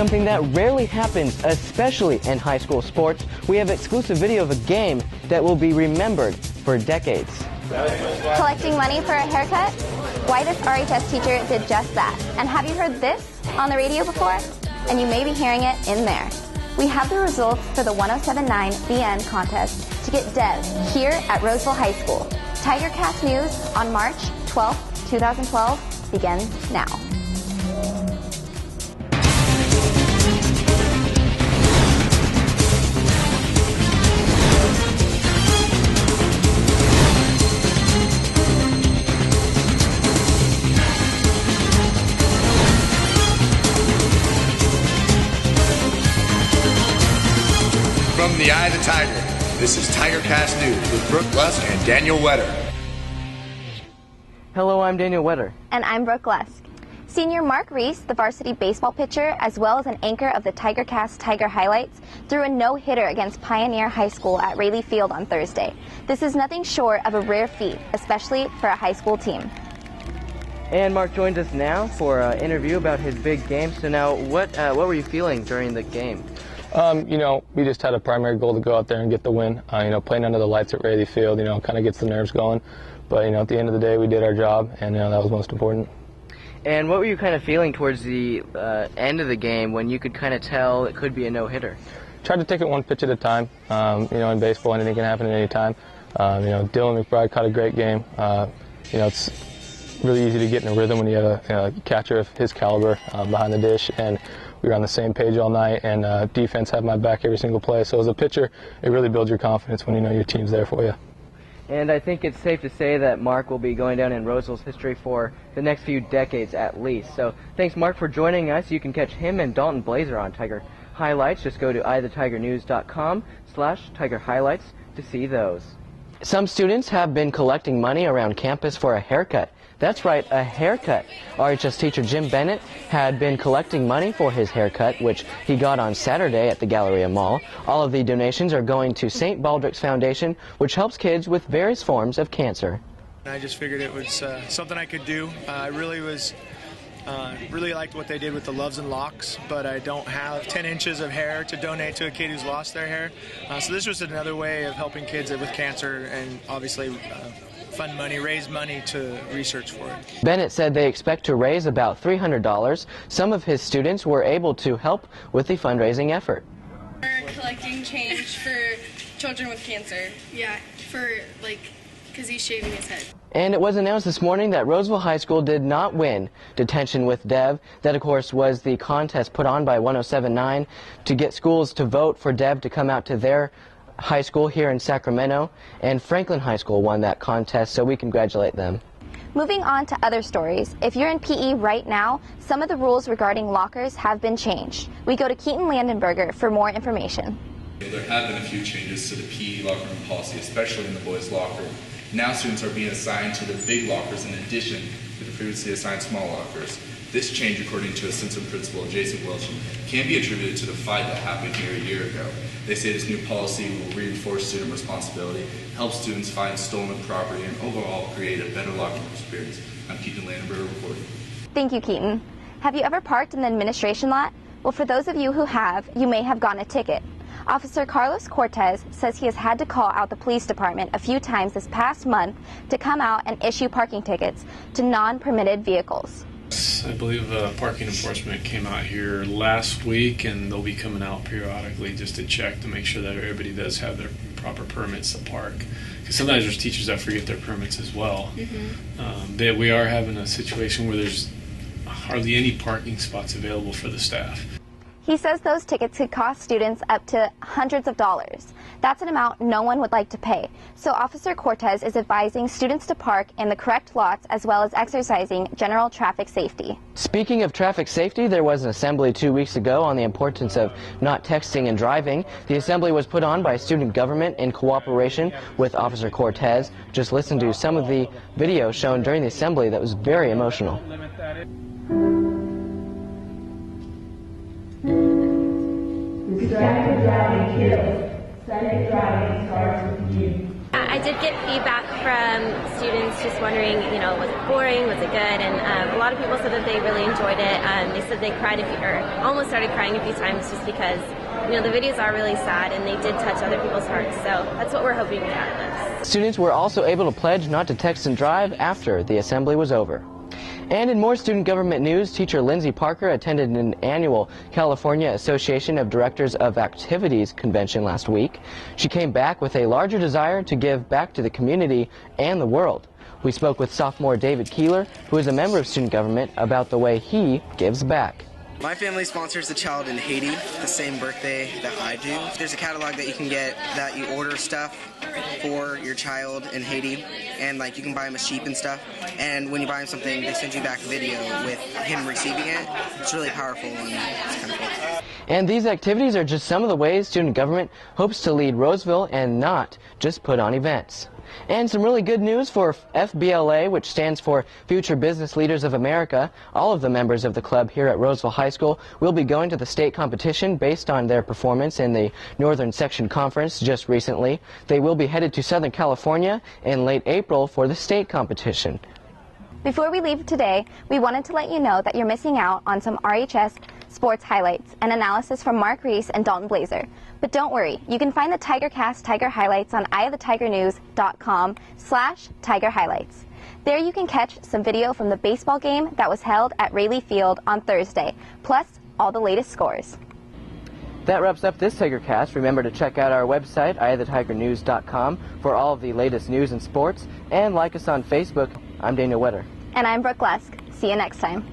something that rarely happens, especially in high school sports. We have exclusive video of a game that will be remembered for decades. Collecting money for a haircut? Why this REECE teacher did just that. And have you heard this on the radio before? And you may be hearing it in there. We have the results for the 1079 BN contest to get Dev here at Roseville High School. TigerCast News on March 12, 2012 begins now. From the Eye of the Tiger, this is TigerCast News with Brooke, Lusk, and Daniel Wetter. Hello, I'm Daniel Wetter. And I'm Brooke Lusk. Senior Mark REECE, the varsity baseball pitcher, as well as an anchor of the TigerCast Tiger Highlights, threw a no-hitter against Pioneer High School at Raley Field on Thursday. This is nothing short of a rare feat, especially for a high school team. And Mark joins us now for an interview about his big game. So now, what were you feeling during the game? We just had a primary goal to go out there and get the win. Playing under the lights at Raley Field, kind of gets the nerves going. But, at the end of the day, we did our job, and, that was most important. And what were you kind of feeling towards the end of the game when you could kind of tell it could be a no-hitter? Tried to take it one pitch at a time. In baseball, anything can happen at any time. Dylan McBride caught a great game. It's really easy to get in a rhythm when you have a catcher of his caliber behind the dish. And we were on the same page all night, and defense had my back every single play. So as a pitcher, it really builds your confidence when you know your team's there for you. And I think it's safe to say that Mark will be going down in Roseville's history for the next few decades at least. So thanks, Mark, for joining us. You can catch him and Dalton Blazer on Tiger Highlights. Just go to iTheTigerNews.com/Tiger Highlights to see those. Some students have been collecting money around campus for a haircut. That's right, a haircut. RHS teacher Jim Bennett had been collecting money for his haircut, which he got on Saturday at the Galleria Mall. All of the donations are going to St. Baldrick's Foundation, which helps kids with various forms of cancer. I just figured it was something I could do. I really liked what they did with the Loves and Locks, but I don't have 10 inches of hair to donate to a kid who's lost their hair. So this was another way of helping kids with cancer and obviously fund money, raise money to research for it. Bennett said they expect to raise about $300. Some of his students were able to help with the fundraising effort. We're collecting change for children with cancer. Yeah, because he's shaving his head. And it was announced this morning that Roseville High School did not win Detention with Dev. That, of course, was the contest put on by 1079 to get schools to vote for Dev to come out to their high school here in Sacramento. And Franklin High School won that contest, so we congratulate them. Moving on to other stories. If you're in PE right now, some of the rules regarding lockers have been changed. We go to KEATON Landenberger for more information. There have been a few changes to the PE locker room policy, especially in the boys' locker room. Now students are being assigned to the big lockers in addition to the previously assigned small lockers. This change, according to assistant principal Jason Wilson, can be attributed to the fight that happened here a year ago. They say this new policy will reinforce student responsibility, help students find stolen property, and overall create a better locker room experience. I'm KEATON Landenberger reporting. Thank you, Keaton. Have you ever parked in the administration lot? Well, for those of you who have, you may have gotten a ticket. Officer Carlos Cortez says he has had to call out the police department a few times this past month to come out and issue parking tickets to non-permitted vehicles. I believe parking enforcement came out here last week, and they'll be coming out periodically just to check to make sure that everybody does have their proper permits to park. Because sometimes there's teachers that forget their permits as well. We are having a situation where there's hardly any parking spots available for the staff. He says those tickets could cost students up to hundreds of dollars. That's an amount no one would like to pay. So Officer Cortez is advising students to park in the correct lots as well as exercising general traffic safety. Speaking of traffic safety, there was an assembly 2 weeks ago on the importance of not texting and driving. The assembly was put on by student government in cooperation with Officer Cortez. Just listen to some of the video shown during the assembly that was very emotional. Distracted driving kills. Safe driving starts with you. I did get feedback from students just wondering, was it boring, was it good, and a lot of people said that they really enjoyed it. They said they cried or almost started crying a few times just because, the videos are really sad and they did touch other people's hearts, so that's what we're hoping to get out of this. Students were also able to pledge not to text and drive after the assembly was over. And in more student government news, teacher Lindsay Parker attended an annual California Association of Directors of Activities convention last week. She came back with a larger desire to give back to the community and the world. We spoke with sophomore David Keeler, who is a member of student government, about the way he gives back. My family sponsors a child in Haiti, the same birthday that I do. There's a catalog that you can get that you order stuff for your child in Haiti, and you can buy him a sheep and stuff. And when you buy him something, they send you back a video with him receiving it. It's really powerful and it's kind of cool. And these activities are just some of the ways student government hopes to lead Roseville and not just put on events. And some really good news for FBLA, which stands for Future Business Leaders of America. All of the members of the club here at Roseville High School will be going to the state competition based on their performance in the Northern Section Conference just recently. They will be headed to Southern California in late April for the state competition. Before we leave today, we wanted to let you know that you're missing out on some RHS sports highlights and analysis from Mark REECE and Dalton Blazer. But don't worry, you can find the TigerCast Tiger Highlights on eyeofthetigernews.com/Tiger Highlights. There you can catch some video from the baseball game that was held at Rayleigh Field on Thursday, plus all the latest scores. That wraps up this TigerCast. Remember to check out our website, eyeofthetigernews.com, for all of the latest news and sports, and like us on Facebook. I'm Daniel Wetter. And I'm Brooke Lusk. See you next time.